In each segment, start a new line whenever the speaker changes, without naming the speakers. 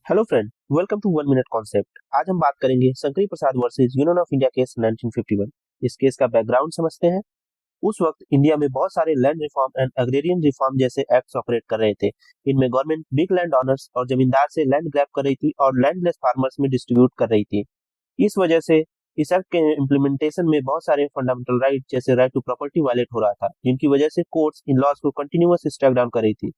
Hello friend, welcome to one minute concept. आज हम बात करेंगे Shankari Prasad versus union of India case 1951। इस केस का बैकग्राउंड समझते हैं। उस वक्त इंडिया में बहुत सारे land reform and agrarian reform जैसे एक्ट्स ऑपरेट कर रहे थे। इनमें गवर्नमेंट बिग लैंड ओनर्स और जमींदार से लैंड ग्रैब कर रही थी और लैंडलेस फार्मर्स में डिस्ट्रीब्यूट कर रही थी। इस वजह से इस एक्ट के इम्प्लीमेंटेशन में बहुत सारे फंडामेंटल राइट जैसे राइट टू प्रॉपर्टी वायलेट हो रहा था, जिनकी वजह से कोर्ट्स इन लॉज को कंटिन्यूअस स्ट्राइक डाउन कर रही थी।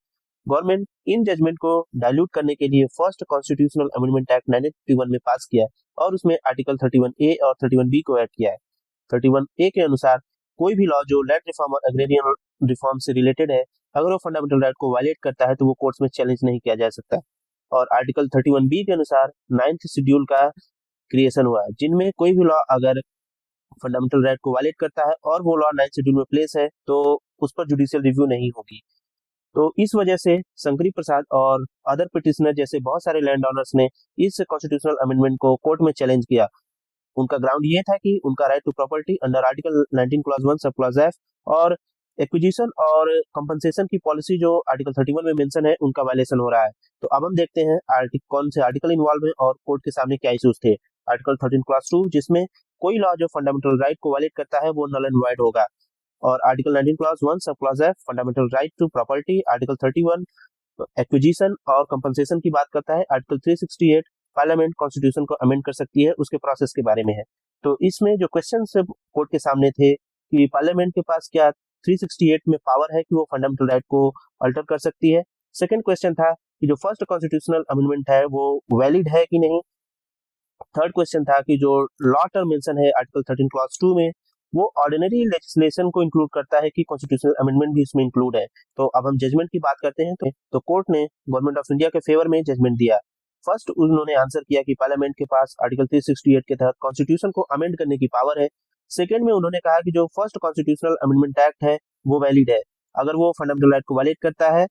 गवर्नमेंट इन जजमेंट को डाइल्यूट करने के लिए फर्स्ट कॉन्स्टिट्यूशनल अमेंडमेंट एक्ट 1951 में पास किया है और उसमें आर्टिकल 31A और 31B को ऐड किया है। 31A के अनुसार कोई भी लॉ जो लैंड रिफॉर्म और एग्रेरियन रिफॉर्म से रिलेटेड है, अगर वो फंडामेंटल राइट को वायलेट करता है तो वो कोर्ट्स में चैलेंज नहीं किया जा सकता। और आर्टिकल 31B के अनुसार 9th शेड्यूल का क्रिएशन हुआ है, जिनमें कोई भी लॉ अगर फंडामेंटल राइट को वायलेट करता है और वो लॉ 9th शेड्यूल में प्लेस है तो उस पर जुडिशियल रिव्यू नहीं होगी। तो इस वजह से शंकरी प्रसाद और अदर पिटिशनर जैसे बहुत सारे लैंड ओनर्स ने इस कॉन्स्टिट्यूशनल अमेंडमेंट को कोर्ट में चैलेंज किया। उनका ग्राउंड ये था कि उनका right to property under article 19 clause 1 sub clause F और एक्विजिशन और कंपनसेशन की पॉलिसी जो आर्टिकल 31 में मेंशन है, उनका वायलेशन हो रहा है। तो अब हम देखते हैं कौन से आर्टिकल इन्वॉल्व है और कोर्ट के सामने क्या इश्यूज थे। आर्टिकल 13 क्लॉज 2, जिसमें कोई लॉ जो फंडामेंटल राइट को वायलेट करता है वो नल एंड वाइड होगा। और article 19 clause 1 sub clause F fundamental right to property. Article 31 acquisition और कंपनसेशन की बात करता है। आर्टिकल 368 पार्लियामेंट कॉन्स्टिट्यूशन को अमेंड कर सकती है, उसके प्रोसेस के बारे में है। तो इसमें जो क्वेश्चन कोर्ट के सामने थे कि पार्लियामेंट के पास क्या 368 में पावर है कि वो फंडामेंटल राइट को अल्टर कर सकती है। सेकंड क्वेश्चन था कि जो फर्स्ट कॉन्स्टिट्यूशनल अमेंडमेंट है वो वैलिड है कि नहीं। थर्ड क्वेश्चन था कि जो लॉ टर्म मेंशन है आर्टिकल 13 क्लॉज 2 में, वो ऑर्डिनरी लेजिस्लेशन को इंक्लूड करता है कि कॉन्स्टिट्यूशनल अमेंडमेंट भी इसमें इंक्लूड है। तो अब हम जजमेंट की बात करते हैं। तो कोर्ट ने गवर्नमेंट ऑफ इंडिया के फेवर में जजमेंट दिया। फर्स्ट उन्होंने आंसर किया कि पार्लियामेंट के पास आर्टिकल 368 के तहत कॉन्स्टिट्यूशन को अमेंड करने की पावर है। सेकेंड में उन्होंने कहा कि जो फर्स्ट कॉन्स्टिट्यूशनल अमेंडमेंट एक्ट है वो वैलिड है, अगर वो फंडामेंटल राइट को वायलेट करता है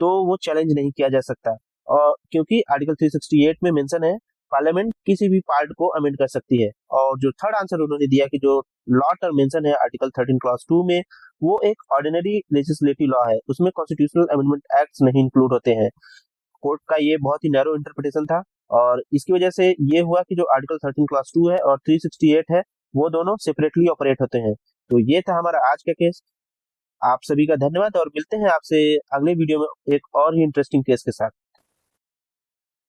तो वो चैलेंज नहीं किया जा सकता। और क्योंकि आर्टिकल 368 में मेंशन है पार्लियामेंट किसी भी पार्ट को अमेंड कर सकती है। और जो थर्ड आंसर उन्होंने दिया कि जो लॉ टर्म मेंशन है आर्टिकल 13 क्लॉज 2 में, वो एक ऑर्डिनरी लेजिस्लेटिव लॉ है, उसमें कॉन्स्टिट्यूशनल अमेंडमेंट एक्ट्स नहीं इंक्लूड होते हैं। कोर्ट का ये बहुत ही नैरो इंटरप्रिटेशन था और इसकी वजह से ये हुआ कि जो आर्टिकल 13 क्लॉज 2 है और 368 है वो दोनों सेपरेटली ऑपरेट होते हैं। तो ये था हमारा आज का केस। आप सभी का धन्यवाद और मिलते हैं आपसे अगले वीडियो में एक और ही इंटरेस्टिंग केस के साथ।